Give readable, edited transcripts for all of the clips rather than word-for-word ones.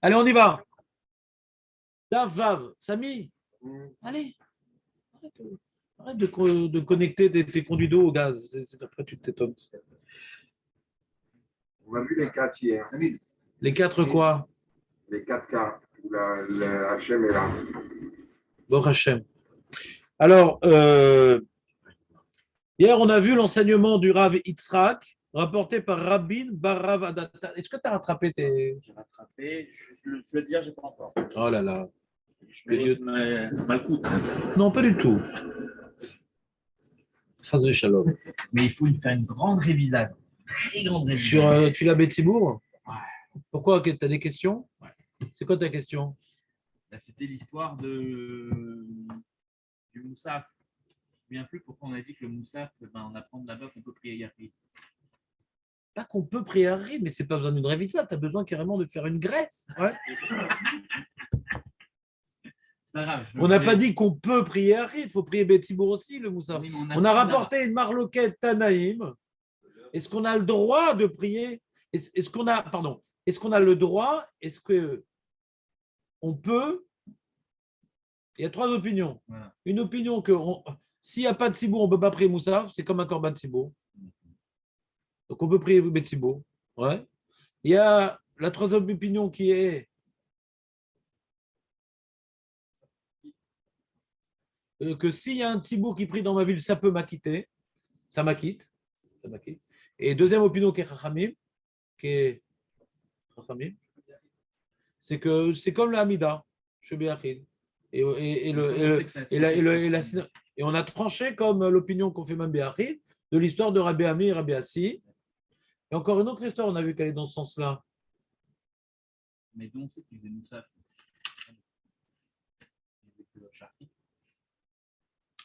Allez, on y va. Dav, Vav, Samy, allez, arrête, arrête de connecter tes conduits d'eau au gaz. Après, tu t'étonnes. On a vu les quatre hier. Les quatre quoi? Les quatre cas où le Hachem est là. Bon Hachem. Alors, hier, on a vu l'enseignement du Rav Yitzhak, rapporté par Rabin Bar Rav Adata. Est-ce que tu as rattrapé tes. J'ai rattrapé, je veux dire, j'ai pas encore. Oh là là. Je mérite ma coûte. Non, pas du tout. Chas Shalom. Mais il faut faire une grande révisation. Très grande révisation. Sur Tfila Betsibour? Ouais. Pourquoi? Tu as des questions? Ouais. C'est quoi ta question? Là, c'était l'histoire du Moussaf. Je ne me souviens plus pourquoi on a dit que le Moussaf, on apprend de là-bas qu'on peut prier Yahvé. Pas qu'on peut prier à rire, mais c'est pas besoin d'une révision, tu as besoin carrément de faire une greffe. Ouais. C'est pas grave. On n'a pas dit qu'on peut prier à rire, il faut prier Betsibour aussi, le Moussaf. Oui, on a rapporté une marloquette Tanaïm. Est-ce qu'on a le droit de prier? Est-ce qu'on a, pardon, est-ce qu'on a le droit? Est-ce que on peut? Il y a trois opinions. Voilà. Une opinion que s'il n'y a pas de Tzibour, on ne peut pas prier Moussaf, c'est comme un Korban Tzibour. Donc on peut prier Betsibour. Ouais. Il y a la troisième opinion qui est que s'il y a un Tzibour qui prie dans ma ville, ça peut m'acquitter. Ça m'acquitte. Et deuxième opinion qui est Chachamim, c'est que c'est comme le Hamida, et on a tranché comme l'opinion qu'on fait même Béachid de l'histoire de Rabbi Ami et Rabbi Assi. Et encore une autre histoire, on a vu qu'elle est dans ce sens-là. Mais donc, c'est qu'ils faisaient Moussaf.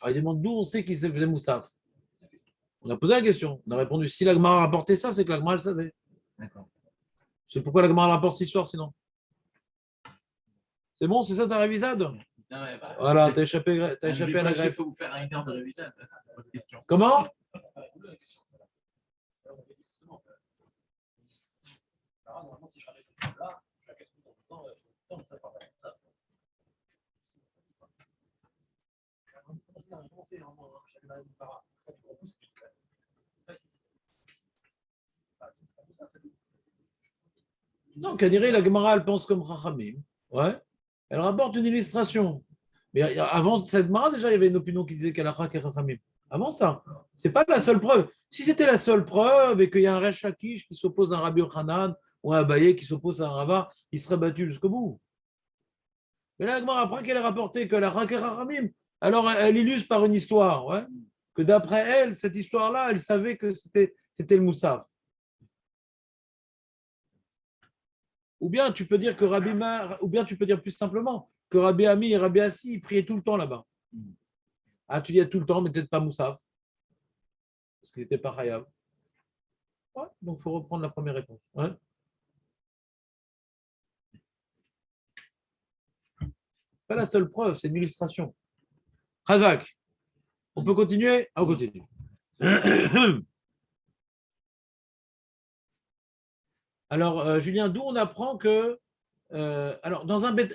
Alors, il demande d'où on sait qu'il faisait Moussaf. On a posé la question. On a répondu si la Gemara rapportait ça, c'est que la Gemara le savait. D'accord. C'est pourquoi la Gemara rapporte cette histoire sinon. C'est bon, c'est ça ta révisade? Voilà, t'as échappé à la greffe. Je peux vous faire un quart de révisade. C'est pas de question. Comment? Normalement, si je ramène cette table-là, la question de ça part ça. Non, Kadiri, la Gemara, elle pense comme Chachamim. Ouais. Elle rapporte une illustration. Mais avant cette Gemara, déjà, il y avait une opinion qui disait qu'elle a et Chachamim. Avant ça, c'est pas la seule preuve. Si c'était la seule preuve et qu'il y a un Resh Lakish qui s'oppose à un Rabbi Yochanan ou un Abaye qui s'oppose à un Rava, il serait battu jusqu'au bout. Mais là, Gemara, après qu'elle ait rapporté que la et Chachamim, alors elle illustre par une histoire, ouais, que d'après elle, cette histoire-là, elle savait que c'était le Moussaf. Ou bien tu peux dire que ou bien tu peux dire plus simplement que Rabbi Ami et Rabbi Assi, ils priaient tout le temps là-bas. Ah, tu dis tout le temps, mais peut-être pas Moussaf. Parce qu'ils n'étaient pas Hayav. Ouais, donc il faut reprendre la première réponse. Ouais. Pas la seule preuve, c'est une illustration. Razak, on peut continuer? Ah, on continue. Alors, Julien, d'où on apprend que alors, dans un Beth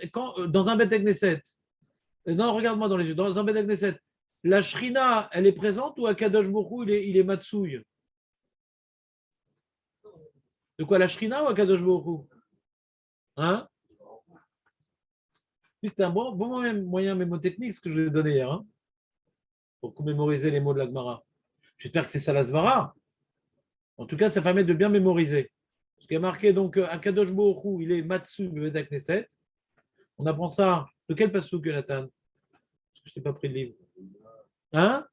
Knesset, non, regarde-moi dans les yeux, dans un Beth Knesset, la Shrina, elle est présente ou Akadosh Baruch Hu, il est Matsouille? De quoi, la Shrina ou Akadosh Baruch Hu? Hein? C'est un bon moyen mémotechnique ce que je vais donner hier, hein, pour mémoriser les mots de la Gemara. J'espère que c'est ça la Svara. En tout cas, ça permet de bien mémoriser. Ce qui est marqué donc Akadosh Baruch Hu, il est Matsouille Beth Knesset. On apprend ça. De quel passouk, Jonathan? Parce que je n'ai pas pris le livre. Hein?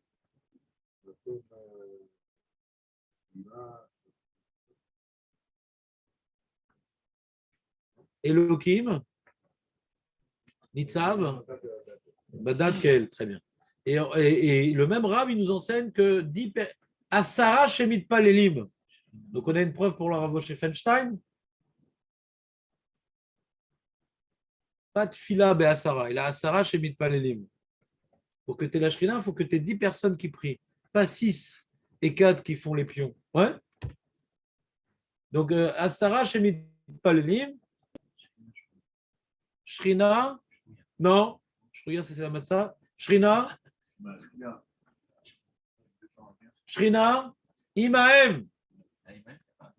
Elohim? Nitzav? Badad Kel, très bien. Et le même Rav, il nous enseigne que Asara Shemit Palelim. Donc on a une preuve pour le Rav chez Feinstein. Pas de fila be Asara. Il a Asara Shemit Palelim. Pour que tu aies la Shrina, il faut que tu aies 10 personnes qui prient. Pas 6 et 4 qui font les pions. Ouais? Donc Asara Shemit Palelim. Shrina. Non. Je regarde si c'est la matzah. Shrina. Shrina. Imaem.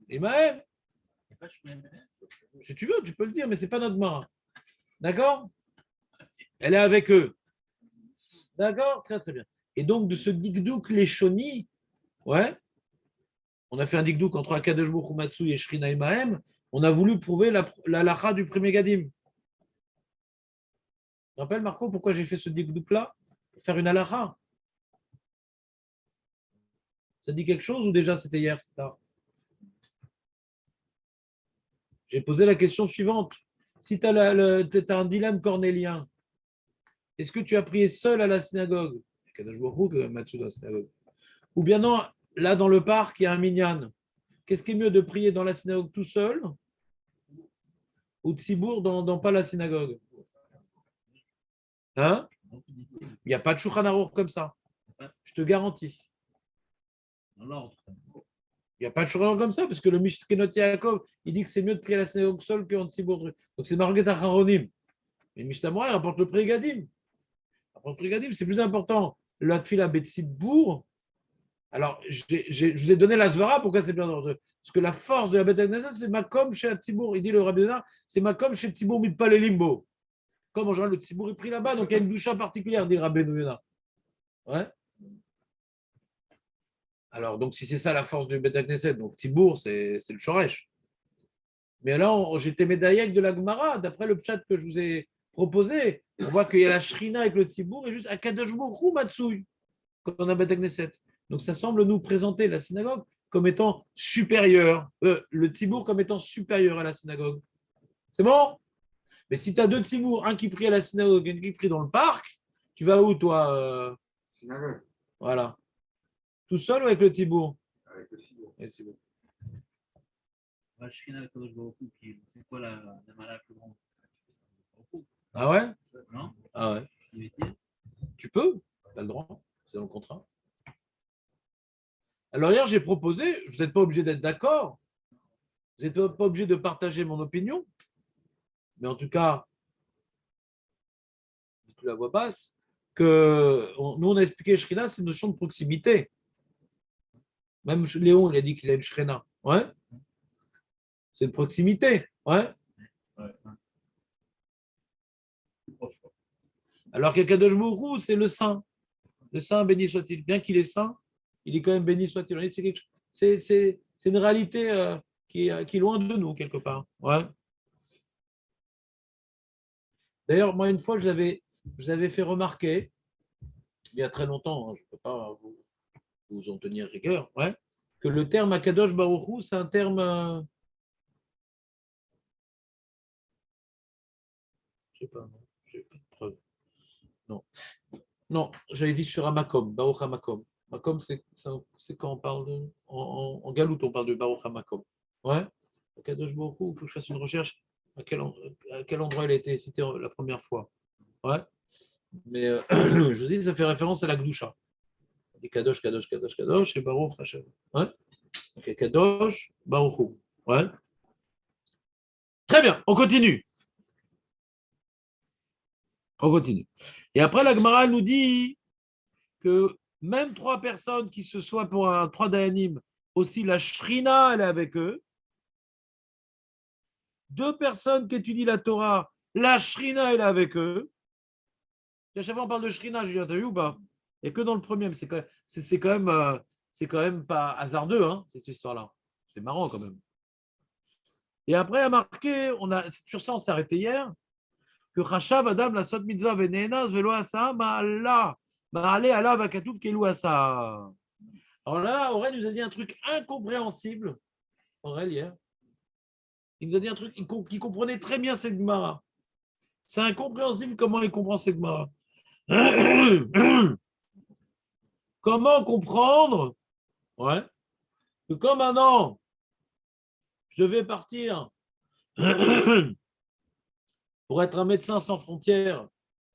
Imaem. Si tu veux, tu peux le dire, mais ce n'est pas notre main. D'accord? Elle est avec eux. D'accord? Très, très bien. Et donc, de ce dikdouk Leshoni, ouais, on a fait un dikdouk entre Akadosh Baruch Hu Matsui et Shrina Imaem, on a voulu prouver la lacha du premier Gadim. Tu te rappelles, Marco, pourquoi j'ai fait ce dikdouk-là? Pour faire une halacha. Ça dit quelque chose ou déjà c'était hier? J'ai posé la question suivante. Si tu as un dilemme cornélien, est-ce que tu as prié seul à la synagogue? Ou bien non, là dans le parc, il y a un minyan. Qu'est-ce qui est mieux de prier dans la synagogue tout seul ou de Tzibour dans pas la synagogue? Hein? Il n'y a pas de Shulchan Aruch comme ça. Je te garantis. Il n'y a pas de Shulchan Aruch comme ça parce que le Mishkenot Yaakov, il dit que c'est mieux de prier à la synagogue seul qu'en Tzibour. Donc c'est Marguerite Acharonim. Mais Mishtamora, il rapporte le Prégadim. C'est plus important. La Tfila Betzibour. Alors, je vous ai donné la Zvara, pourquoi c'est bien dangereux? Parce que la force de la Beth Knesset, c'est Makom chez Tzibour. Il dit le Rabbi Yonah, c'est Makom chez Tzibour Mitpal et Limbo. Comme en général, le Tzibour est pris là-bas, donc il y a une doucha particulière, dit le Rabbi Yonah. Ouais. Alors, donc, si c'est ça la force du Beth Knesset, donc Tzibour, c'est le Shoresh. Mais là, j'étais médaillé de la Gemara, d'après le chat que je vous ai proposé. On voit qu'il y a la Shrina avec le Tzibour et juste Akadosh Baruch Hu Matsui, quand on a Beth Knesset. Donc, ça semble nous présenter la synagogue comme étant supérieure, le Tzibour comme étant supérieur à la synagogue. C'est bon? Mais si tu as deux Tzibour, un qui prie à la synagogue et un qui prie dans le parc, tu vas où, toi? Voilà. Tout seul ou avec le Tzibour? Avec le Tzibour. Avec le Tzibour. C'est quoi la mala la plus grande? Ah ouais? Non? Ah ouais. Tu peux, tu as le droit, c'est dans le contrat. Alors hier, j'ai proposé, vous n'êtes pas obligé d'être d'accord, vous n'êtes pas obligé de partager mon opinion, mais en tout cas, tu la vois passe, que nous, on a expliqué Shrina, c'est une notion de proximité. Même Léon, il a dit qu'il a une Shrina. Ouais? C'est une proximité. Ouais? Alors qu'Akadosh Baruch Hu, c'est le saint. Le saint, béni soit-il. Bien qu'il est saint, il est quand même béni soit-il. C'est une réalité qui est loin de nous, quelque part. Ouais. D'ailleurs, moi, une fois, je vous avais fait remarquer, il y a très longtemps, hein, je ne peux pas vous en tenir rigueur, ouais, que le terme Akadosh Baruch Hu, c'est un terme. Je ne sais pas, non, j'ai pas de preuve. Non. Non, j'avais dit sur Hamakom, Baruch Hamakom. Makom, c'est quand on parle en galoute, on parle de Baruch Hamakom. Ouais. Akadosh Baruch Hu, il faut que je fasse une recherche à quel endroit il a été cité la première fois. Ouais. Mais je dis, ça fait référence à la Gdusha. Et Kadosh, Kadosh, Kadosh, Kadosh, et Baruch Hashem. Ouais. Ok, Kadosh, Baruch Hu. Ouais. Très bien, on continue. On continue. Et après, la Gemara nous dit que même trois personnes qui se soient pour un trois dayanim, aussi la Shrina, elle est avec eux. Deux personnes qui étudient la Torah, la Shrina, elle est avec eux. À chaque fois, on parle de Shrina, Julien, t'as vu ou pas? Et que dans le premier, c'est quand même pas hasardeux, hein, cette histoire-là. C'est marrant quand même. Et après, à marquer, sur ça, on s'est arrêté hier, que Chachav Adam la sot mitzvah venenas velo asa ma'ala ma'ale ala vakatouf kelu asa. Alors là, Aurel nous a dit un truc incompréhensible. Aurel hier, il nous a dit un truc qu'il comprenait très bien cette Gemara. C'est incompréhensible comment il comprend cette Gemara. Comment comprendre, ouais, que comme maintenant je devais partir pour être un médecin sans frontières,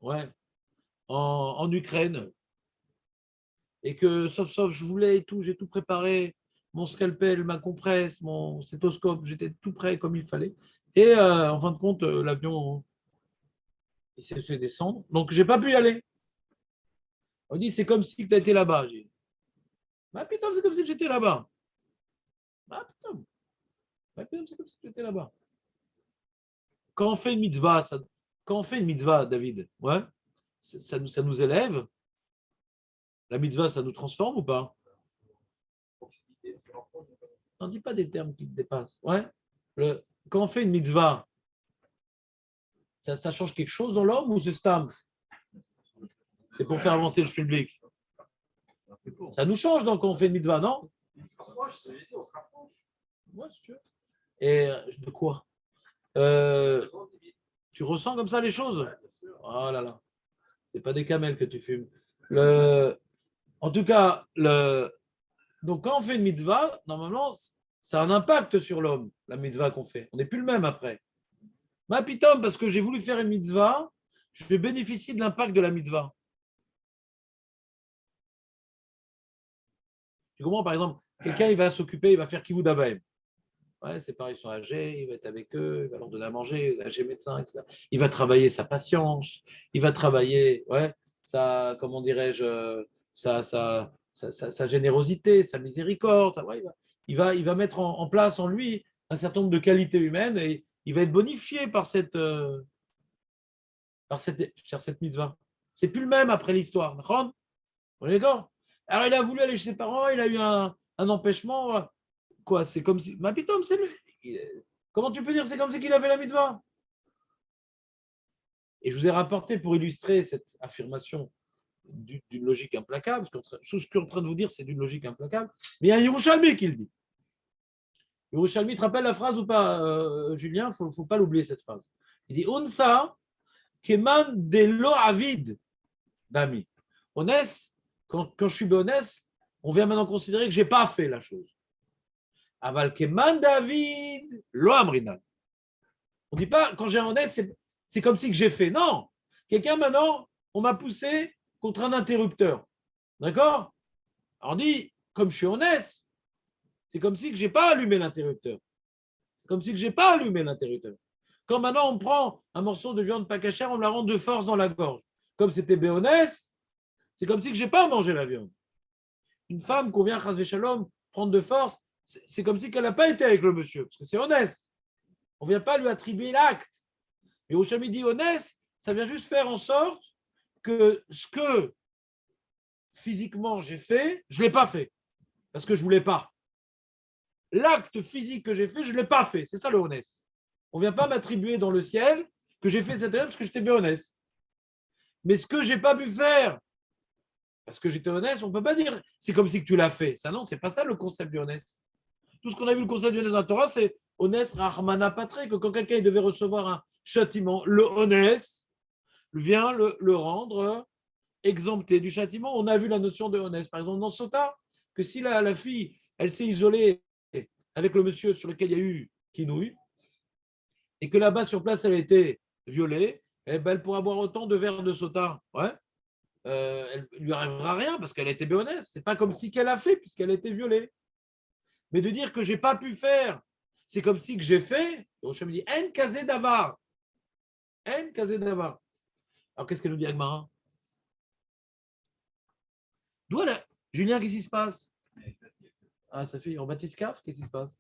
ouais, en Ukraine, et que sauf je voulais et tout, j'ai tout préparé, mon scalpel, ma compresse, mon stéthoscope, j'étais tout prêt comme il fallait. Et en fin de compte, l'avion Il s'est fait descendre. Donc, je n'ai pas pu y aller. On dit, c'est comme si tu étais là-bas. J'ai dit, bah, putain, c'est comme si j'étais là-bas. Ah, putain. Bah, putain, c'est comme si j'étais là-bas. Quand on fait une mitzvah, quand on fait une mitzvah, David, ouais, ça nous élève. La mitzvah, ça nous transforme ou pas? On ne dit pas des termes qui te dépassent. Ouais. Quand on fait une mitzvah, ça change quelque chose dans l'homme ou c'est stam? C'est pour faire avancer le public. Ça nous change donc quand on fait une mitzvah, non? On se rapproche. Ouais, si tu veux. Et de quoi? Tu ressens comme ça les choses? Oh là là. C'est pas des camels que tu fumes. En tout cas, donc quand on fait une mitzvah, normalement, ça a un impact sur l'homme, la mitzvah qu'on fait. On n'est plus le même après. Ma pitom, parce que j'ai voulu faire une mitzvah, je vais bénéficier de l'impact de la mitzvah. Tu comprends? Par exemple, quelqu'un, il va s'occuper, il va faire kivud abaim. Ouais, ses parents, ils sont âgés, il va être avec eux, il va leur donner à manger, âgé médecin, etc. Il va travailler sa patience, il va travailler, ouais, comment dirais-je, sa générosité, sa miséricorde. Ouais, il va mettre en place en lui un certain nombre de qualités humaines et il va être bonifié par cette mitzvah. C'est plus le même après l'histoire. On est d'accord? Alors, il a voulu aller chez ses parents, il a eu un empêchement. Quoi, c'est comme si. Ma pitom, c'est lui. Comment tu peux dire c'est comme si qu'il avait la mitzvah? Et je vous ai rapporté pour illustrer cette affirmation d'une logique implacable, parce que ce que je suis en train de vous dire, c'est d'une logique implacable, mais il y a un Yerushalmi qui le dit. Yerushalmi, tu te rappelles la phrase ou pas, Julien? Il ne faut pas l'oublier, cette phrase. Il dit Unsa keman de lo avid d'ami. Honnête, quand je suis honnête, on vient maintenant considérer que je n'ai pas fait la chose. Aval keman David lo amrinan. On ne dit pas, quand j'ai un honnête, c'est comme si que j'ai fait. Non. Quelqu'un maintenant, on m'a poussé contre un interrupteur. D'accord? Alors on dit, comme je suis honnête, c'est comme si que je n'ai pas allumé l'interrupteur. C'est comme si que je n'ai pas allumé l'interrupteur. Quand maintenant on prend un morceau de viande pas cachère, on me la rend de force dans la gorge. Comme c'était béhonnête, c'est comme si que je n'ai pas mangé la viande. Une femme qu'on vient à Shalom prendre de force, c'est comme si qu'elle n'a pas été avec le monsieur, parce que c'est honnête. On ne vient pas lui attribuer l'acte. Et Rouchami dit honnête, ça vient juste faire en sorte que ce que physiquement j'ai fait, je ne l'ai pas fait, parce que je ne voulais pas. L'acte physique que j'ai fait, je ne l'ai pas fait. C'est ça le honnête. On ne vient pas m'attribuer dans le ciel que j'ai fait cette erreur parce que j'étais bien honnête. Mais ce que je n'ai pas pu faire, parce que j'étais honnête, on ne peut pas dire c'est comme si que tu l'as fait. Ça, non, c'est pas ça le concept du honnête. Tout ce qu'on a vu le concept du honnête dans la Torah, c'est honnête, rahmana patre, que quand quelqu'un devait recevoir un châtiment, le honnête vient le rendre exempté du châtiment. On a vu la notion de honnête. Par exemple, dans Sota, que si la fille, elle s'est isolée avec le monsieur sur lequel il y a eu quinouille, et que là-bas, sur place, elle a été violée, eh ben, elle pourra boire autant de verres de Sota. Ouais. Elle ne lui arrivera rien parce qu'elle a été honnête. Ce n'est pas comme si qu'elle a fait puisqu'elle a été violée. Mais de dire que je n'ai pas pu faire, c'est comme si que j'ai fait. Rocham me dit En kazé davar. En kazé davar. Alors qu'est-ce qu'elle nous dit, Agmara? D'où elle Julien, qu'est-ce qui se passe? Ah, sa fille, en batiscaf, qu'est-ce qui se passe?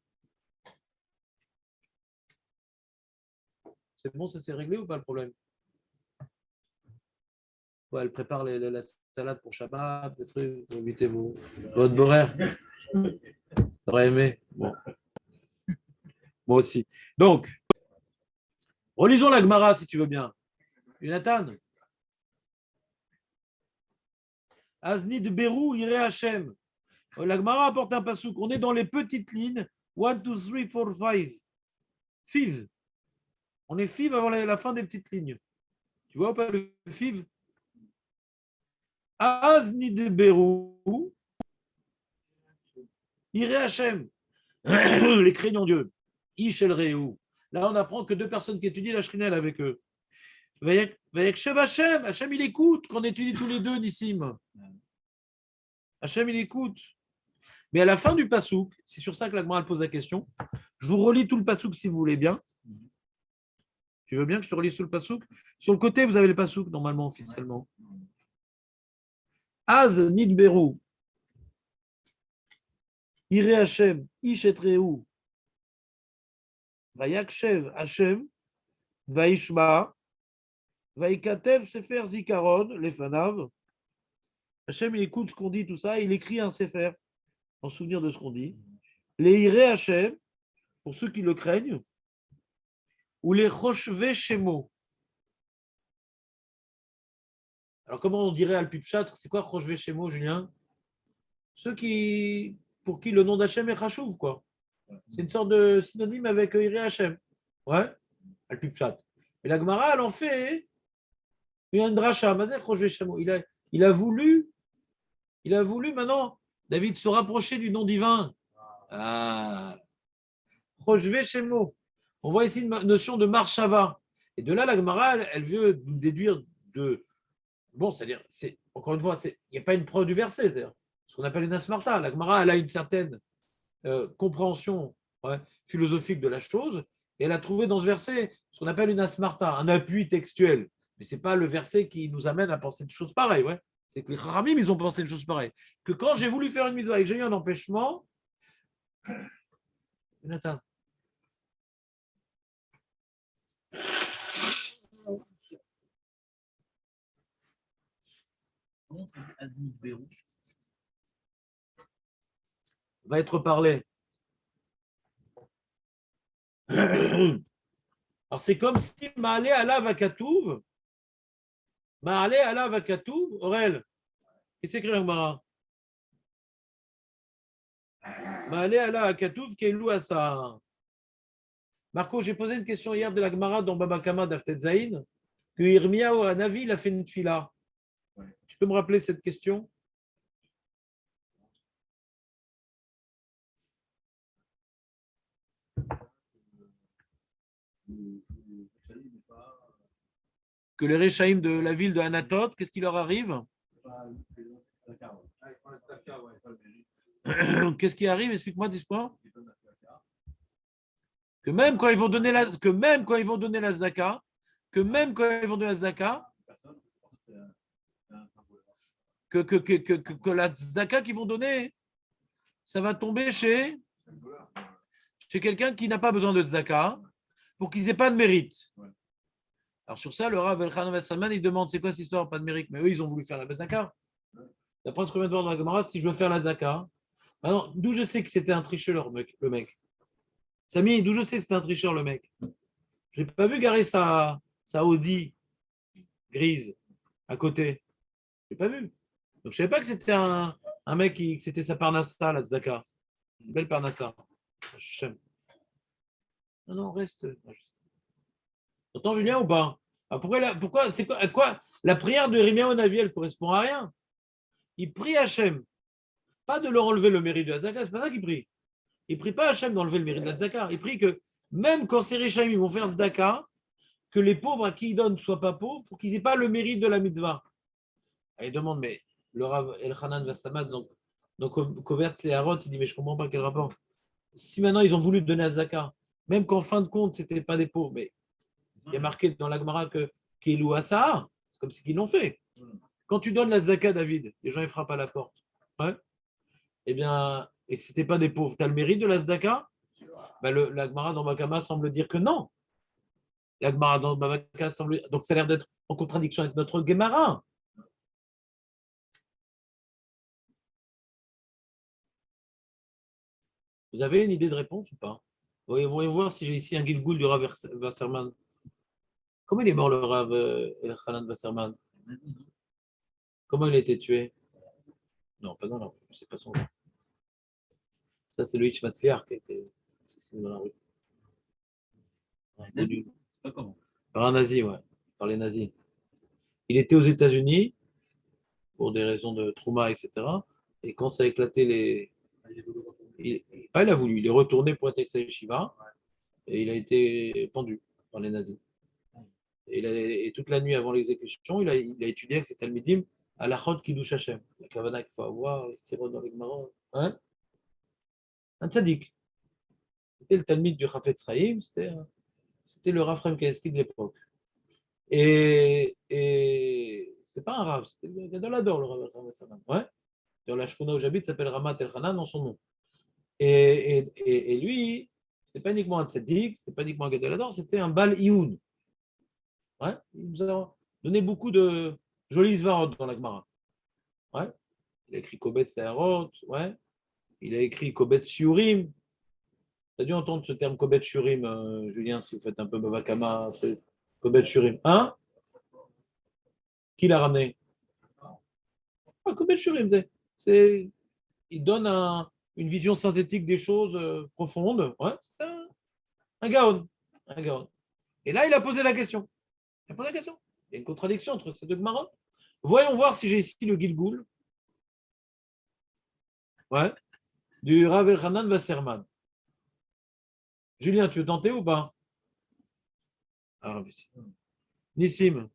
C'est bon, ça s'est réglé ou pas le problème? Ouais, elle prépare la salade pour Shabbat, des trucs, vous évitez votre boraire. T'aurais aimé? Bon. Moi aussi. Donc, relisons la Gemara si tu veux bien. Jonathan. Azni de Berou, Iré Hachem. La Gemara apporte un pasouk. On est dans les petites lignes. 1, 2, 3, 4, 5. Fiv. On est fiv avant la fin des petites lignes. Tu vois pas le fiv? Azni de Berou, Iré Hachem. Les craignants Dieu. Ishel Réou. Là, on apprend que deux personnes qui étudient la Shrinelle avec eux. Hachem, Hachem, il écoute qu'on étudie tous les deux, Nissim. Hachem, il écoute. Mais à la fin du pasouk, c'est sur ça que la Gemara pose la question. Je vous relis tout le pasouk si vous voulez bien. Tu veux bien que je te relis sous le pasouk? Sur le côté, vous avez le pasouk, normalement, officiellement. Az nidberu. Ire Hashem, ish et reu. Vayakshev Hashem, vaishma, vaikatev sefer zikaron, lefanav. Hashem, il écoute ce qu'on dit, tout ça, il écrit un sefer, en souvenir de ce qu'on dit. Les ire Hashem, pour ceux qui le craignent, ou les choshve shemo. Alors, comment on dirait Al-Pipchatr? C'est quoi choshve shemo, Julien? Ceux qui, pour qui le nom d'Hachem est chachouv, quoi. C'est une sorte de synonyme avec Iré Hachem. Ouais, Al-Pipchat. Et la Gemara, elle en fait une dracha. Il a voulu maintenant, David, se rapprocher du nom divin. Ah, Roshvé Shemo. On voit ici une notion de marshava. Et de là, la Gemara, elle veut déduire de. Bon, c'est-à-dire, encore une fois, il n'y a pas une preuve du verset, c'est-à-dire ce qu'on appelle une asmarta. La Gemara, elle a une certaine compréhension philosophique de la chose, et elle a trouvé dans ce verset ce qu'on appelle une asmarta, un appui textuel. Mais ce n'est pas le verset qui nous amène à penser une chose pareille. Ouais. C'est que les Kharamim, ils ont pensé une chose pareille. Que quand j'ai voulu faire une mitzvah et que j'ai eu un empêchement, Jonathan. Va être parlé. Alors c'est comme si Ma'ale Alav Akatouv, Ma'ale Alav Akatouv, Aurel, qu'est-ce que c'est Gemara? Ma'ale Alav Akatouv, Keilou Asa. Marco, j'ai posé une question hier de la Gemara dans Baba Kama d'Aftet Zaïn, que Irmiyahu Hanavi, il a fait une tfila. Tu peux me rappeler cette question? Que les Réchaïm de la ville de Anatote, qu'est-ce qui leur arrive? Qu'est-ce qui arrive? Explique-moi, dis-moi. Que même quand ils vont donner la Zdaka, que la Zdaka qu'ils vont donner, ça va tomber chez quelqu'un qui n'a pas besoin de Zdaka, pour qu'ils n'aient pas de mérite. Alors sur ça, le Rav Elchanan Vassalman, il demande c'est quoi cette histoire, pas de mérite. Mais eux, ils ont voulu faire la Zdaka. D'après ce qu'on vient de voir dans la Gemara, si je veux faire la Zdaka, maintenant, d'où je sais que c'était un tricheur, le mec. Samy, d'où je sais que c'était un tricheur, le mec. Je n'ai pas vu garer sa Audi grise à côté. Je n'ai pas vu. Donc je ne savais pas que c'était un mec que c'était sa parnassa, la Zdaka. Une belle parnassa. Non, reste. T'entends Julien ou pas? Pourquoi c'est quoi la prière de Irmiyahu Hanavi, elle correspond à rien. Il prie Hachem, pas de leur enlever le mérite de la Zdaka, c'est pas ça qu'il prie. Il prie pas Hachem d'enlever le mérite de la Zdaka. Il prie que même quand ces Réchaïm vont faire Zdaka, que les pauvres à qui ils donnent ne soient pas pauvres pour qu'ils n'aient pas le mérite de la mitzvah. Il demande, mais le Rav Elchanan Vassamad, donc Kovert et Harot, il dit, mais je ne comprends pas quel rapport. Si maintenant ils ont voulu donner à Zdaka, même qu'en fin de compte, ce n'était pas des pauvres, mais il y a marqué dans la Gemara que Keilou Asa, c'est comme ce qu'ils l'ont fait. Quand tu donnes la Zdaka, David, les gens ils frappent à la porte. Ouais. Eh bien, et que ce n'était pas des pauvres, tu as le mérite de la Zdaka? La Gemara dans Bakama semble dire que non. La Gemara dans Bakama semble. Donc ça a l'air d'être en contradiction avec notre Gemara. Vous avez une idée de réponse ou pas? Voyons voir si j'ai ici un Gilgoul du Rav Wasserman. Comment il est mort le Rav Elchanan Wasserman? Comment il a été tué? Non, pas dans la rue, c'est pas son nom. Ça, c'est le Hitch Matzliar qui a été assassiné dans la rue. Par un nazi, ouais. Par les nazis. Il était aux États-Unis pour des raisons de trauma, etc. Et quand ça a éclaté il a voulu, il est retourné pour être ex-Yeshiva et il a été pendu par les nazis. Et toute la nuit avant l'exécution, il a étudié avec ses talmidim à la Chod Kiddush Hashem. La kavana qu'il faut avoir, les stérodes avec Maron. Hein? Un tzaddik. C'était le talmid du Chafetz Chaim, c'était C'était le Rav Fremkeski de l'époque. Et c'est pas un Rav, c'était le Gadolador, le Rav Fremkeski. Ouais. Dans la Shkuna où j'habite, s'appelle Ramat El Hanan dans son nom. Et lui, c'était pas uniquement un tzaddik, c'était pas uniquement un Gadolador, c'était un Bal Ioun. Ouais. Il nous a donné beaucoup de jolis svarot dans la Gemara. Ouais. Il a écrit Kobet Seharot, ouais. Il a écrit Kobet Shiurim. Tu as dû entendre ce terme Kobet Shiurim, Julien, si vous faites un peu Babakama, c'est Kobet Shiurim. Hein? Qui l'a ramené? Ah, Kobet Shiurim, il donne une vision synthétique des choses profondes. Ouais, c'est un gaon. Un gaon. Et là, il a posé la question. Il a posé la question. Il y a une contradiction entre ces deux Gemara. Voyons voir si j'ai ici le Gilgoul. Ouais. Du Rav Elchanan Wasserman. Julien, tu veux tenter ou pas? Ah, Nissim.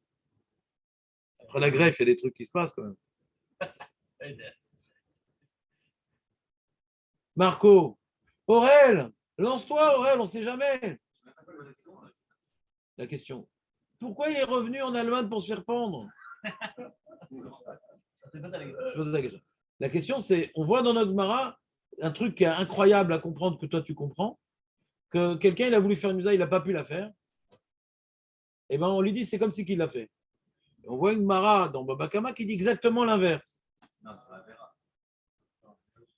Après la greffe, il y a des trucs qui se passent quand même. Marco. Aurel. Lance-toi, Aurel, on ne sait jamais. La question. Pourquoi il est revenu en Allemagne pour se faire pendre? C'est pas ça la question. Je pose la question. La question, c'est, on voit dans notre Gemara un truc qui est incroyable à comprendre, que toi tu comprends, que quelqu'un il a voulu faire une mitzvah, il n'a pas pu la faire. Et ben on lui dit c'est comme si qu'il l'a fait. Et on voit une Gemara dans Baba Kama qui dit exactement l'inverse.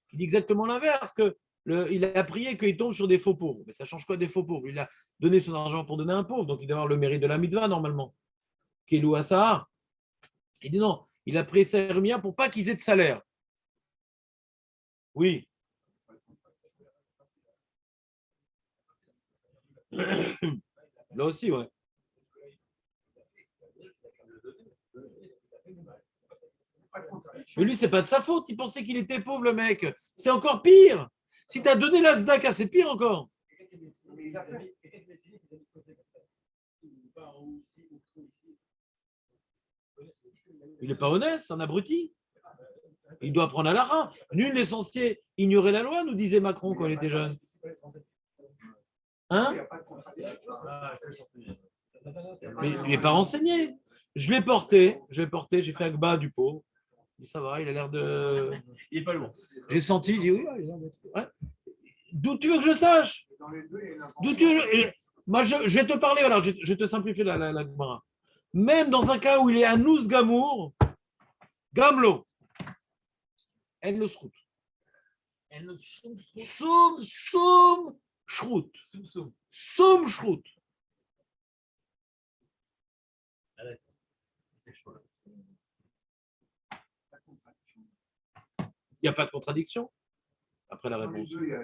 Qui dit exactement l'inverse, que il a prié qu'il tombe sur des faux pauvres. Mais ça change quoi des faux pauvres? Il a donné son argent pour donner un pauvre, donc il doit avoir le mérite de la mitzvah normalement. Kelou Asa. Il dit non, il a prié Sermia pour pas qu'ils aient de salaire. Oui. Là aussi, ouais. Mais lui, c'est pas de sa faute. Il pensait qu'il était pauvre, le mec. C'est encore pire. Si tu as donné la tzedaka, c'est pire encore. Il n'est pas honnête, c'est un abruti. Il doit prendre à la rein. Nul n'est censé ignorer la loi, nous disait Macron quand il était jeune. Hein? Mais il n'est pas renseigné. Je l'ai porté, j'ai fait Agba du pauvre. Ça va, il a l'air de. Il n'est pas lourd. J'ai senti, il dit oui, ouais. D'où tu veux que je sache? D'où tu veux... Moi, je vais te parler, alors je vais te simplifier la Gemara. Même dans un cas où il est Anous Gamour, Gamlo, En lo Srout. Soum Shrout. Soum Shrout. Il n'y a pas de contradiction après la réponse. Il y a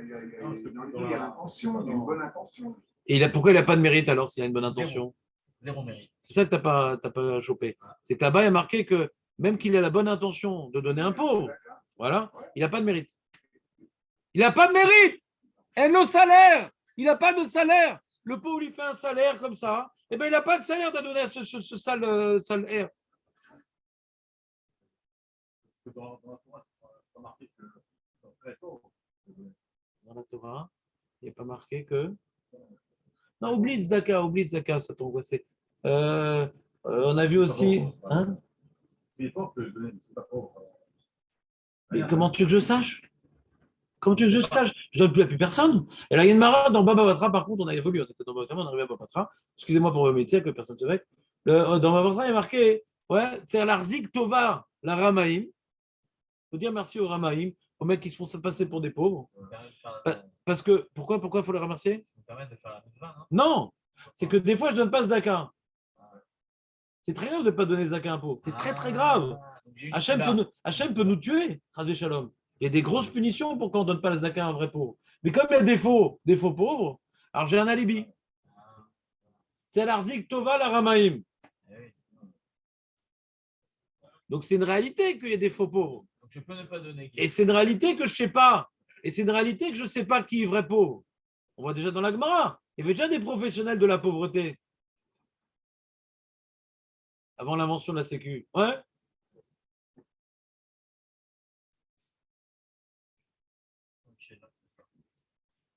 l'intention, il y a une bonne intention. Et pourquoi il n'a pas de mérite alors s'il a une bonne intention? Zéro mérite. C'est ça que tu n'as pas chopé. C'est que là-bas, il y a marqué que même qu'il a la bonne intention de donner un pauvre, voilà, il n'a pas de mérite. Il n'a pas de mérite. Et le salaire, il n'a pas de salaire. Le pauvre lui fait un salaire comme ça, et bien il n'a pas de salaire de donner à ce sale air. Dans la Torah, il n'y a pas marqué que. Non, oublie Zdaka, ça tombe. On a vu aussi. Hein? Mais comment tu veux que je sache? Comment tu veux que je sache? Je ne donne plus à plus personne. Et là, il y a une marade dans Baba Batra, par contre, on a évolué. On était dans Baba Batra, on est arrivé à Baba Batra. Excusez-moi pour le métier, que personne ne se vexe. Dans Baba Batra, il y a marqué ouais, c'est l'Arzik Tova, la Ramaïm. Il faut dire merci aux Ramaïm, aux mecs qui se font passer pour des pauvres. Parce que, pourquoi il faut les remercier? Ça me permet de faire la mitzvah, non? Non, c'est que des fois, je ne donne pas Zdaka. C'est très grave de ne pas donner Zdaka à un pauvre. C'est très, très grave. Hachem peut nous tuer, Radé Shalom. Il y a des grosses punitions pour qu'on ne donne pas la Zdaka à un vrai pauvre. Mais comme il y a des faux pauvres, alors j'ai un alibi. C'est l'Arzik Tova, la Ramaïm. Donc c'est une réalité qu'il y a des faux pauvres. Donc je peux ne pas donner. Et c'est une réalité que je ne sais pas. Et c'est une réalité que je ne sais pas qui est vrai pauvre. On voit déjà dans la Gemara. Il y avait déjà des professionnels de la pauvreté. Avant l'invention de la Sécu. Ouais.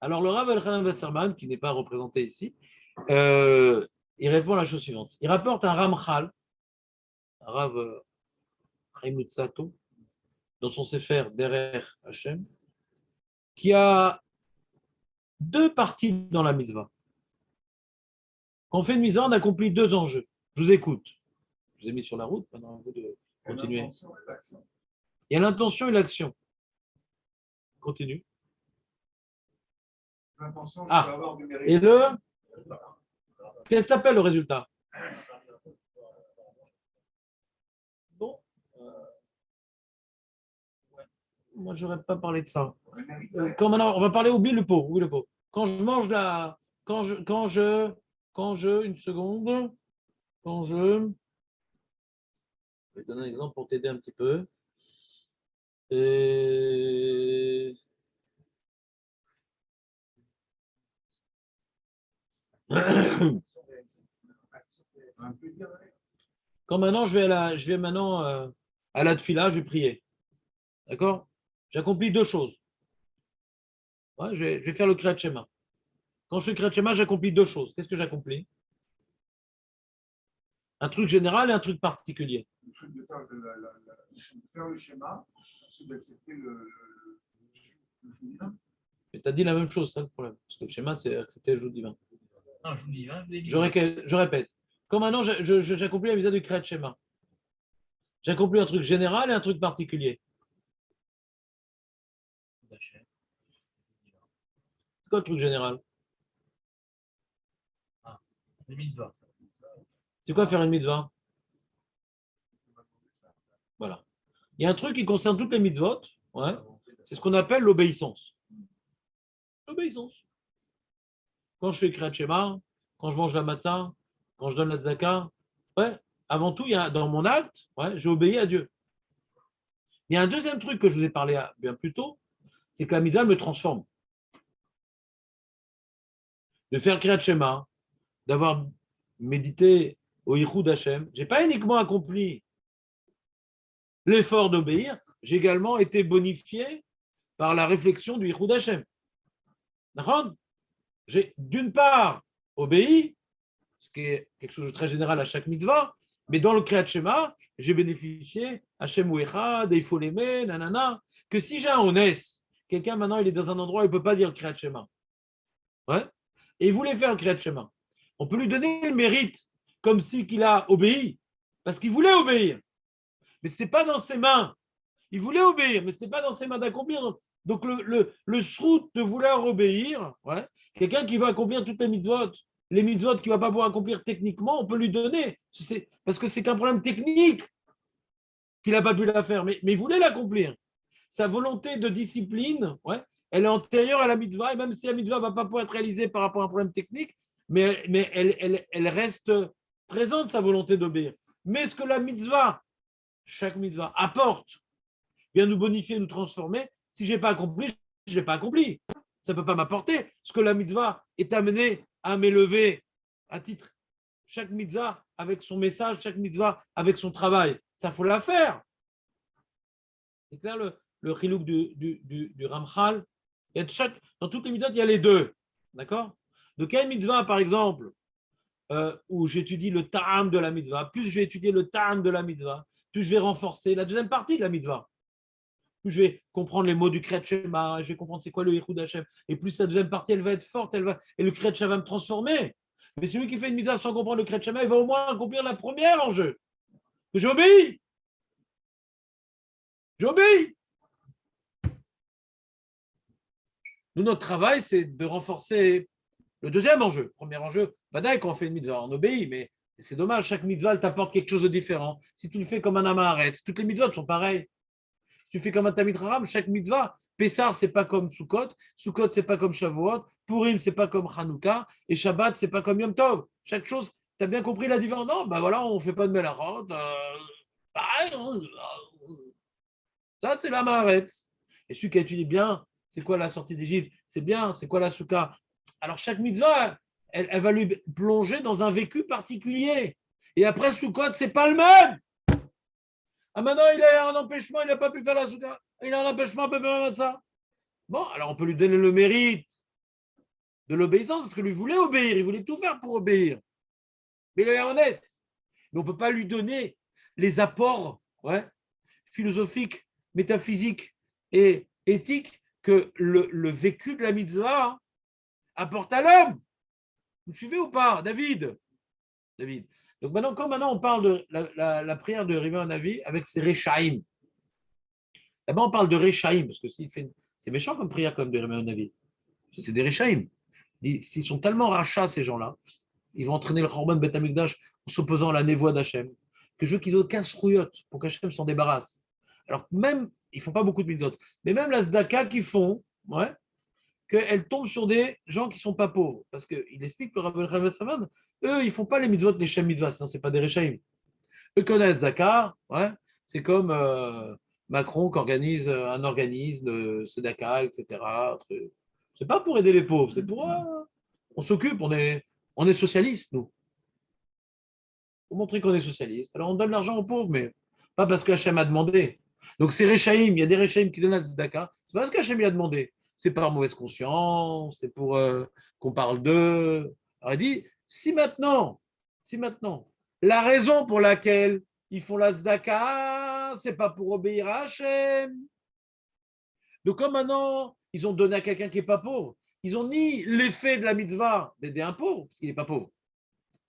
Alors le Rav Elchanan Wasserman, qui n'est pas représenté ici, Il répond à la chose suivante. Il rapporte un Ramchal, un Rav Haïm Lutzato, dans son Sefer Derer Hashem, qui a deux parties dans la mitzvah. Quand on fait une mitzvah, on accomplit deux enjeux. Je vous écoute. Je vous ai mis sur la route, pendant à vous de continuer. Il y a l'intention et l'action. Continue. Ah, et le... Qu'est-ce que t'appelles le résultat? Bon. Moi, je n'aurais pas parlé de ça. Quand maintenant, on va parler oublie le pot. Oublie le pot. Quand je mange la... une seconde. Je vais te donner un exemple pour t'aider un petit peu. Quand maintenant je vais maintenant à la tfila, je vais prier. D'accord? J'accomplis deux choses. Ouais, je vais faire le Kriyat Shema. Quand je fais le Kriyat Shema, j'accomplis deux choses. Qu'est-ce que j'accomplis? Un truc général et un truc particulier. Le truc de faire le schéma, c'est d'accepter le jour divin. Mais tu as dit la même chose, c'est ça le problème. Parce que le schéma, c'est accepter le jour divin. Non, je vous dis, hein, Je répète. Quand maintenant j'accomplis la visa du Kriyat Shema, j'accomplis un truc général et un truc particulier. C'est quoi le truc général? Les mitzvahs. C'est quoi faire une mitzvah? Voilà. Il y a un truc qui concerne toutes les mitzvot, ouais, c'est ce qu'on appelle l'obéissance. L'obéissance. Quand je fais Kriyat Shema, quand je mange la matzah, quand je donne la tzaka, ouais, avant tout, il y a, dans mon acte, ouais, j'ai obéi à Dieu. Il y a un deuxième truc que je vous ai parlé bien plus tôt, c'est que la mitzvah me transforme. De faire Kriyat Shema, d'avoir médité au Yichud Hashem, je n'ai pas uniquement accompli l'effort d'obéir, j'ai également été bonifié par la réflexion du Yichud Hashem. D'accord? J'ai d'une part obéi, ce qui est quelque chose de très général à chaque mitzvah, mais dans le Kriyat Shema, j'ai bénéficié, Hashem ou Echad, il faut l'aimer, nanana, que si j'ai un honnête, quelqu'un maintenant il est dans un endroit où il ne peut pas dire le Kriyat Shema, ouais, et il voulait faire le Kriyat Shema, on peut lui donner le mérite comme si qu'il a obéi, parce qu'il voulait obéir, mais ce n'était pas dans ses mains. Il voulait obéir, mais ce n'était pas dans ses mains d'accomplir. Donc le shrout de vouloir obéir, ouais, quelqu'un qui veut accomplir toutes les mitzvot qu'il ne va pas pouvoir accomplir techniquement, on peut lui donner. Parce que c'est qu'un problème technique qu'il n'a pas pu la faire, mais il voulait l'accomplir. Sa volonté de discipline, ouais, elle est antérieure à la mitzvah, et même si la mitzvah ne va pas pouvoir être réalisée par rapport à un problème technique, mais elle reste présente, sa volonté d'obéir. Mais ce que la mitzvah, chaque mitzvah, apporte, vient nous bonifier, nous transformer, si je n'ai pas accompli, je ne l'ai pas accompli. Ça ne peut pas m'apporter. Ce que la mitzvah est amenée à m'élever à titre. Chaque mitzvah avec son message, chaque mitzvah avec son travail. Ça, faut la faire. C'est clair le chilouk du Ramchal. Dans toutes les mitzvahs, il y a les deux. D'accord? Donc, il y a une mitzvah, par exemple, où j'étudie le ta'am de la mitzvah. Plus je vais étudier le ta'am de la mitzvah, plus je vais renforcer la deuxième partie de la mitzvah. Plus je vais comprendre les mots du Kriyat Shema, je vais comprendre c'est quoi le Yichud Hashem. Et plus la deuxième partie, elle va être forte, et le Kriyat Shema va me transformer. Mais celui qui fait une mitzvah sans comprendre le Kriyat Shema, il va au moins accomplir la première en jeu. Que j'obéis. J'obéis. Nous, notre travail, c'est de renforcer le deuxième enjeu. Premier enjeu, Vadaï, quand on fait une mitzvah, on obéit, mais c'est dommage, chaque mitzvah, elle t'apporte quelque chose de différent. Si tu le fais comme un amaharet, toutes les mitzvahs sont pareilles. Si tu fais comme un Tamid Chacham, chaque mitzvah, Pessar, c'est pas comme Sukkot, Sukkot, c'est pas comme Shavuot, Purim, c'est pas comme Hanouka, et Shabbat, c'est pas comme Yom Tov. Chaque chose, tu as bien compris la différence? Non, ben voilà, on fait pas de melachot. Ça, c'est la Maharet. Et celui qui étudie bien, c'est quoi la sortie d'Égypte? C'est bien, c'est quoi la Souka? Alors, chaque mitzvah, elle va lui plonger dans un vécu particulier. Et après, Sukkot, c'est pas le même. Ah, maintenant, il a un empêchement, il n'a pas pu faire la souka. Il a un empêchement, il ne peut pas faire ça. Bon, alors on peut lui donner le mérite de l'obéissance parce que lui voulait obéir, il voulait tout faire pour obéir. Mais il est honnête. Mais on ne peut pas lui donner les apports philosophiques, métaphysiques et éthiques que le vécu de la mitzvah apporte à l'homme. Vous suivez ou pas, David? Donc maintenant, on parle de la prière de Rivé en avis avec ses Rechaïm. D'abord, on parle de Rechaïm, parce que c'est méchant comme prière comme de Rivé en avis. C'est des Rechaïm. S'ils sont tellement rachats, ces gens-là, ils vont entraîner le Khorban Bet Amikdash en s'opposant à la névoie d'Hachem, que je veux qu'ils aient aucun srouillotte pour qu'Hachem s'en débarrasse. Alors même, ils ne font pas beaucoup de mitzvot, mais même la Zdaka qu'ils font, qu'elle tombe sur des gens qui ne sont pas pauvres. Parce qu'il explique, le Rabbi Saman, eux, ils ne font pas les mitzvot, les Shem mitzvah, sinon ce n'est pas des Rechaim. Eux connaissent Zdaka, c'est comme Macron qui organise un organisme de Sedaka, etc. C'est pas pour aider les pauvres, c'est pour. On s'occupe, on est socialiste, nous. Pour montrer qu'on est socialiste. Alors on donne l'argent aux pauvres, mais pas parce que Hachem a demandé. Donc c'est Rechaim, il y a des Rechaim qui donnent la Tzedaka, c'est pas parce qu'Hachem a demandé. C'est par mauvaise conscience, c'est pour qu'on parle d'eux. Alors il dit, si maintenant, la raison pour laquelle ils font la Tzedaka, c'est pas pour obéir à Hachem. Donc comme maintenant, ils ont donné à quelqu'un qui n'est pas pauvre, ils ont ni l'effet de la mitzvah d'aider un pauvre, parce qu'il n'est pas pauvre.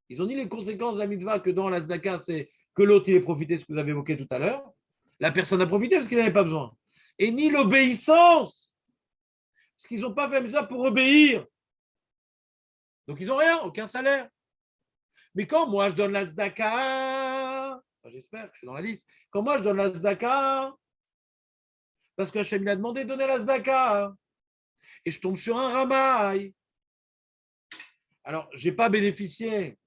Ils ont ni les conséquences de la mitzvah que dans la tzedaka, c'est que l'autre il ait profité, ce que vous avez évoqué tout à l'heure. La personne a profité parce qu'il n'avait pas besoin. Et ni l'obéissance, parce qu'ils n'ont pas fait la mitzvah pour obéir. Donc ils n'ont rien, aucun salaire. Mais quand moi je donne la tzedaka, enfin, j'espère que je suis dans la liste, quand moi je donne la tzedaka, parce que Hachem a demandé de donner la tzedaka, et je tombe sur un ramaï, alors je n'ai pas bénéficié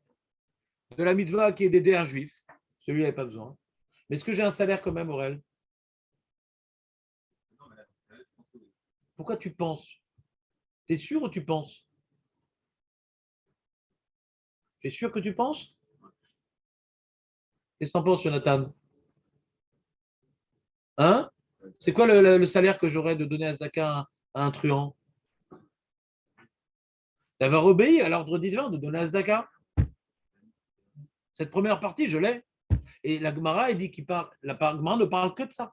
de la mitzvah qui est d'aider un juif, celui-là n'avait pas besoin. Mais est-ce que j'ai un salaire quand même, Aurel? Pourquoi tu penses? Tu es sûr ou tu penses? Tu es sûr que tu penses? Qu'est-ce que tu en penses, Jonathan? Hein? C'est quoi le salaire que j'aurais de donner à Zaka à un truand? D'avoir obéi à l'ordre divin de donner à Zaka. Cette première partie, je l'ai. Et la Gemara, il dit qu'il parle. La Gemara ne parle que de ça.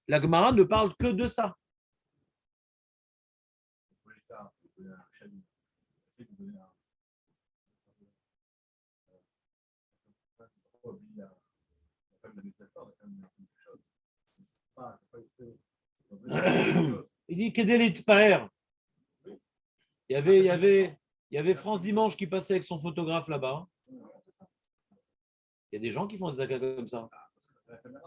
La Gemara ne parle que de ça. Il dit Kedelit Paer. Il y avait France Dimanche qui passait avec son photographe là-bas. Il y a des gens qui font des actes comme ça.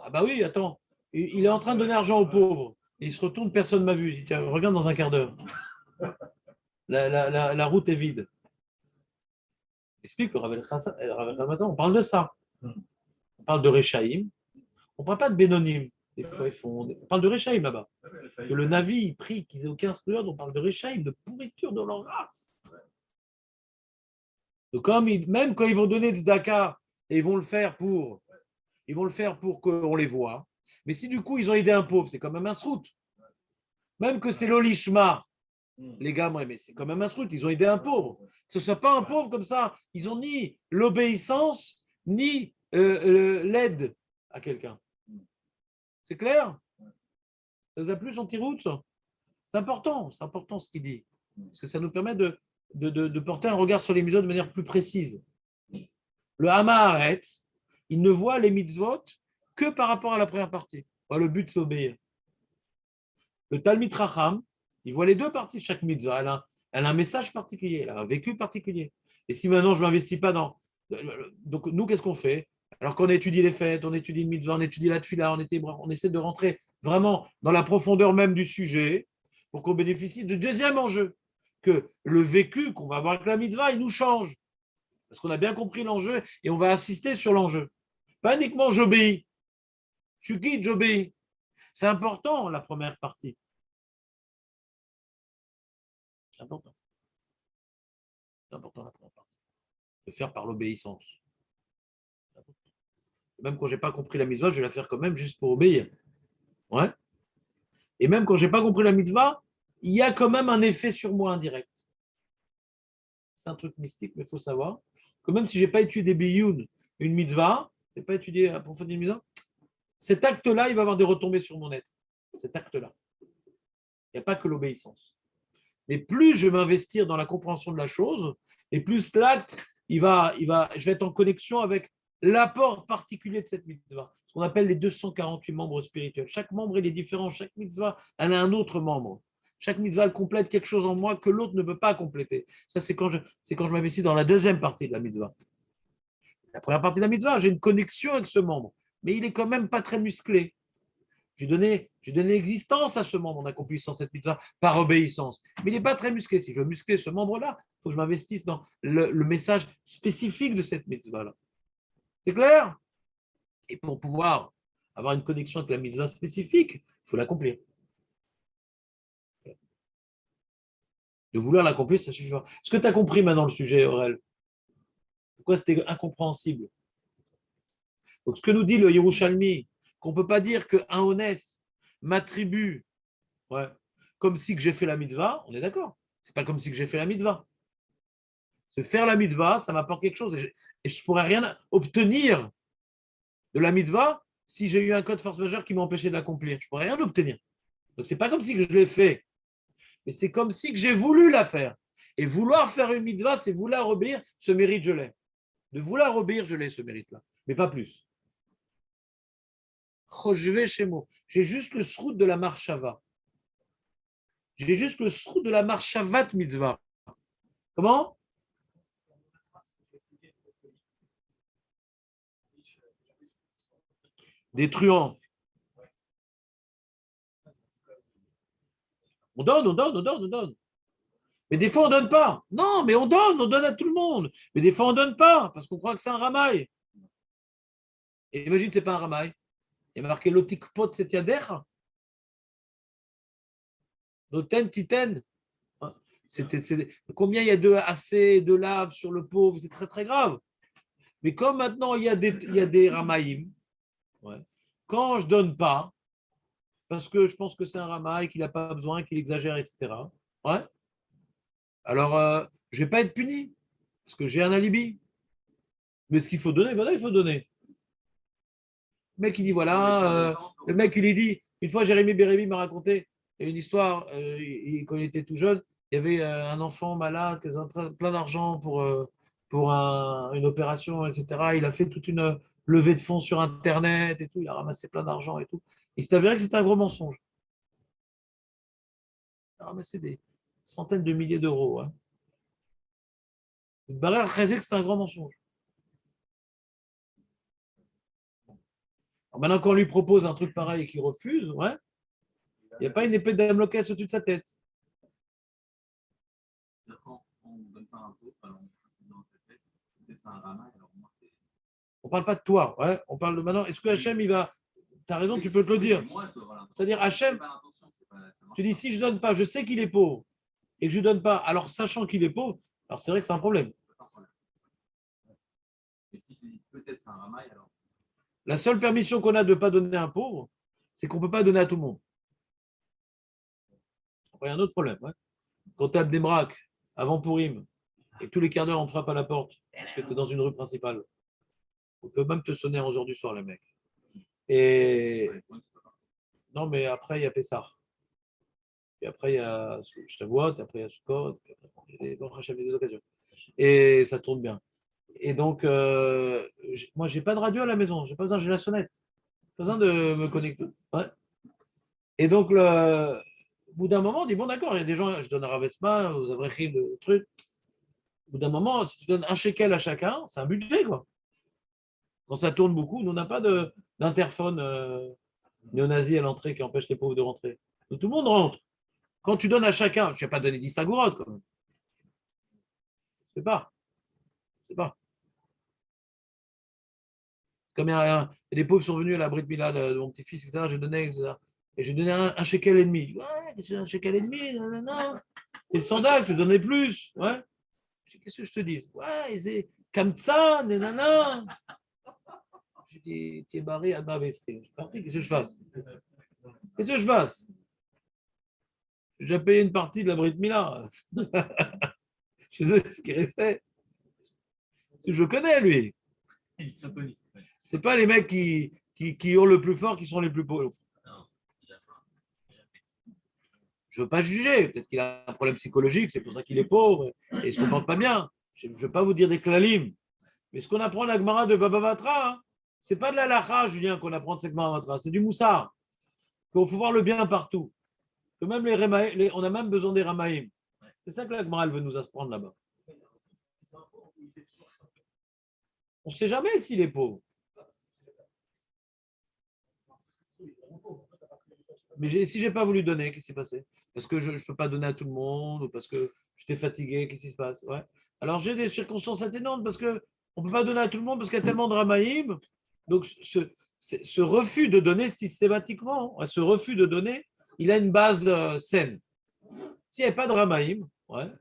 Ah bah oui, attends. Il est en train de donner argent aux pauvres. Et il se retourne, personne ne m'a vu. Il dit, tiens, reviens dans un quart d'heure. La route est vide. Explique le Rav Ramazan, on parle de ça. On parle de Rechaïm. On ne parle pas de Bénonim. Des fois, on parle de Rechaïm là-bas. Que le Navi, il prie qu'ils n'aient aucun scrupule, on parle de Rechaïm, de pourriture de leur race. Donc, même quand ils vont donner des Tzedaka, et ils vont le faire pour qu'on les voit. Mais si du coup, ils ont aidé un pauvre, c'est quand même un srout. Même que c'est l'olishma, les gars, mais c'est quand même un srout, ils ont aidé un pauvre. Ce ne soit pas un pauvre comme ça. Ils n'ont ni l'obéissance, ni l'aide à quelqu'un. C'est clair? Ça vous a plu son petit route? C'est important ce qu'il dit. Parce que ça nous permet de porter un regard sur les mitzvot de manière plus précise. Le Hamaharet, il ne voit les mitzvot que par rapport à la première partie. Le but, c'est obéir. Le Talmid Racham, il voit les deux parties. Chaque mitzvah, elle a un message particulier, elle a un vécu particulier. Et si maintenant je ne m'investis pas dans. Donc, nous, qu'est-ce qu'on fait? Alors qu'on étudie les fêtes, on étudie le mitzvah, on étudie la tefila, on essaie de rentrer vraiment dans la profondeur même du sujet pour qu'on bénéficie du deuxième enjeu, que le vécu qu'on va avoir avec la mitzvah, il nous change. Parce qu'on a bien compris l'enjeu et on va insister sur l'enjeu. Pas uniquement j'obéis. Je suis guide, j'obéis. C'est important la première partie. C'est important. C'est important la première partie. De faire par l'obéissance. Même quand je n'ai pas compris la mitzvah, je vais la faire quand même juste pour obéir. Ouais. Et même quand je n'ai pas compris la mitzvah, il y a quand même un effet sur moi indirect. C'est un truc mystique, mais il faut savoir que même si je n'ai pas étudié Biyun, une mitzvah, je n'ai pas étudié approfondi une mitzvah, cet acte-là, il va avoir des retombées sur mon être. Cet acte-là. Il n'y a pas que l'obéissance. Mais plus je vais m'investir dans la compréhension de la chose, et plus l'acte, je vais être en connexion avec l'apport particulier de cette mitzvah. Ce qu'on appelle les 248 membres spirituels. Chaque membre, il est différent. Chaque mitzvah, elle a un autre membre. Chaque mitzvah, elle complète quelque chose en moi que l'autre ne peut pas compléter. Ça, c'est quand je m'investis dans la deuxième partie de la mitzvah. La première partie de la mitzvah, j'ai une connexion avec ce membre, mais il n'est quand même pas très musclé. J'ai donné existence à ce membre en accomplissant cette mitzvah par obéissance. Mais il n'est pas très musclé. Si je veux muscler ce membre-là, il faut que je m'investisse dans le message spécifique de cette mitzvah-là. C'est clair? Et pour pouvoir avoir une connexion avec la mitzvah spécifique, il faut l'accomplir. De vouloir l'accomplir, ça suffit pas. Est-ce que tu as compris maintenant le sujet, Aurel? Pourquoi c'était incompréhensible? Donc, ce que nous dit le Yerushalmi, qu'on ne peut pas dire qu'un honnête m'attribue, ouais, comme si que j'ai fait la mitzvah, on est d'accord. C'est pas comme si que j'ai fait la mitzvah. Se faire la mitzvah, ça m'apporte quelque chose. Et je ne pourrais rien obtenir de la mitzvah si j'ai eu un code force majeure qui m'empêchait de l'accomplir. Je ne pourrais rien obtenir. Donc, ce n'est pas comme si que je l'ai fait. Mais c'est comme si que j'ai voulu la faire. Et vouloir faire une mitzvah, c'est vouloir obéir, ce mérite, je l'ai. De vouloir obéir, je l'ai, ce mérite-là. Mais pas plus. Je vais chez moi. J'ai juste le srout de la marshava. J'ai juste le srout de la marshavat mitzvah. Comment? Des truands. On donne. Mais des fois, on ne donne pas. Non, mais on donne à tout le monde. Mais des fois, on ne donne pas, parce qu'on croit que c'est un ramaille. Et imagine, ce n'est pas un ramaille. Il y a marqué l'otikpot setiader. Noten titen. Combien il y a de assez de lave sur le pauvre, c'est très très grave. Mais comme maintenant il y a des ramaïm, ouais, quand je ne donne pas, parce que je pense que c'est un ramaï, qu'il n'a pas besoin, qu'il exagère, etc., ouais, alors je ne vais pas être puni, parce que j'ai un alibi. Mais ce qu'il faut donner, voilà, il faut donner. Le mec, il dit, voilà, le mec, il lui dit, une fois, Jérémy Bérémy m'a raconté une histoire, quand il était tout jeune, il y avait un enfant malade, qui avait plein d'argent pour une opération, etc. Il a fait toute une levée de fonds sur Internet et tout, il a ramassé plein d'argent et tout. Il s'est avéré que c'était un gros mensonge. Il a ramassé des centaines de milliers d'euros. Hein. Il paraît que c'était un grand mensonge. Alors maintenant, quand on lui propose un truc pareil et qu'il refuse, ouais, il n'y a pas une épée de Damoclès au-dessus de sa tête. On ne parle pas de toi, ouais. On parle de maintenant. Est-ce que Hachem, il va. Tu as raison, tu peux te le dire. C'est-à-dire, Hachem, tu dis si je ne donne pas, je sais qu'il est pauvre, et que je ne donne pas, alors sachant qu'il est pauvre, alors c'est vrai que c'est un problème. La seule permission qu'on a de ne pas donner à un pauvre, c'est qu'on ne peut pas donner à tout le monde. Après, il y a un autre problème. Ouais. Quand tu as des braques avant Pourim, et que tous les quarts d'heure, on te frappe à la porte, parce que tu es dans une rue principale, on peut même te sonner à 11h du soir, les mecs. Et non, mais après, il y a Pessah. Et après, il y a Shavuot, après, il y a Sukkot, il y a des occasions. Et ça tourne bien. Et donc, moi, j'ai pas de radio à la maison, j'ai pas besoin, j'ai la sonnette. Pas besoin de me connecter. Ouais. Et donc, au bout d'un moment, on dit bon, d'accord, il y a des gens, je donne à Ravesma, aux Avrechim, le truc. Au bout d'un moment, si tu donnes un shekel à chacun, c'est un budget, quoi. Quand ça tourne beaucoup, nous, on n'a pas d'interphone néo-nazi à l'entrée qui empêche les pauvres de rentrer. Donc, tout le monde rentre. Quand tu donnes à chacun, je ne vais pas donner 10 agourottes, quand même. Je ne sais pas. Je sais pas. Comme il y a des pauvres sont venus à la Brit Mila de mon petit-fils, etc., j'ai donné, etc. Et j'ai donné un shekel et demi. Ouais, c'est un shekel et demi, non. C'est le sandal, tu donnais plus. Ouais. Qu'est-ce que je te dis? Ouais, c'est comme ça, nanana. J'ai dit, tu es barré à ma veste. Je suis parti, qu'est-ce que je fasse? Qu'est-ce que je fasse? J'ai déjà payé une partie de la Brit Mila. Je sais ce qui restait. Je connais, lui. Ils sont connus. Ouais. C'est pas les mecs qui ont le plus fort qui sont les plus pauvres. Non, déjà pas. Je ne veux pas juger. Peut-être qu'il a un problème psychologique, c'est pour ça qu'il est pauvre et il ne se comporte pas bien. Je ne veux pas vous dire des klalim. Mais ce qu'on apprend à la Gemara de Baba Batra, hein, ce n'est pas de la lacha, Julien, qu'on apprend de cette Gemara Batra, c'est du moussard. Il faut voir le bien partout. Que même on a même besoin des ramaïm. C'est ça que la Gemara veut nous apprendre là-bas. On ne sait jamais s'il est pauvre. Mais si je n'ai pas voulu donner, qu'est-ce qui s'est passé? Parce que je ne peux pas donner à tout le monde ou parce que j'étais fatigué, qu'est-ce qui se passe? Ouais. Alors j'ai des circonstances atténuantes parce qu'on ne peut pas donner à tout le monde parce qu'il y a tellement de ramaïm. Donc ce refus de donner systématiquement, ce refus de donner, il a une base saine. S'il n'y avait pas de ramaïm, ouais,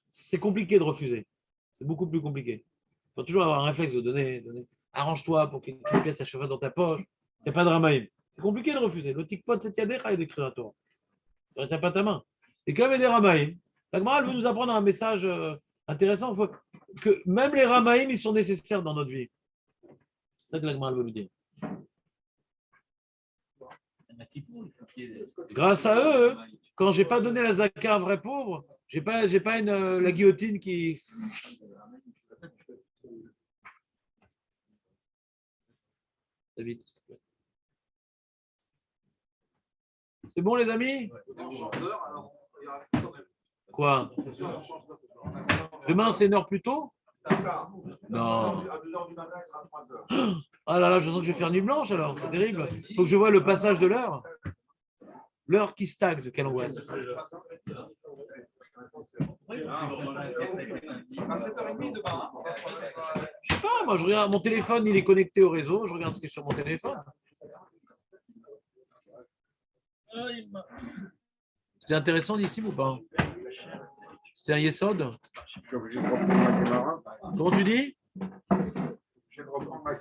c'est compliqué de refuser. C'est beaucoup plus compliqué. Il faut toujours avoir un réflexe de donner. Arrange-toi pour qu'il y ait une pièce à cheveux dans ta poche. Il n'y a pas de ramaïm. C'est compliqué de refuser. Le tikpot, c'est yadecha et d'écrire à toi. Tu n'as pas ta main. Et comme il y a des ramaïm, la Gemara veut nous apprendre un message intéressant que même les ramaïm, ils sont nécessaires dans notre vie. C'est ça que la Gemara veut nous dire. Grâce à eux, quand je n'ai pas donné la zaka à un vrai pauvre, j'ai pas la guillotine qui. David. C'est bon, les amis? Quoi? Demain, c'est une heure plus tôt? Non. À 2h du matin, il sera 3h. Ah là là, je sens que je vais faire nuit blanche alors, c'est terrible. Il faut que je vois le passage de l'heure. L'heure qui stagne, quelle angoisse. À 7h30 demain. Je sais pas, moi je regarde, mon téléphone, il est connecté au réseau, je regarde ce qui est sur mon téléphone. C'était intéressant d'ici ou pas? C'était un yesod? Je suis obligé de reprendre ma caméra. Comment tu dis?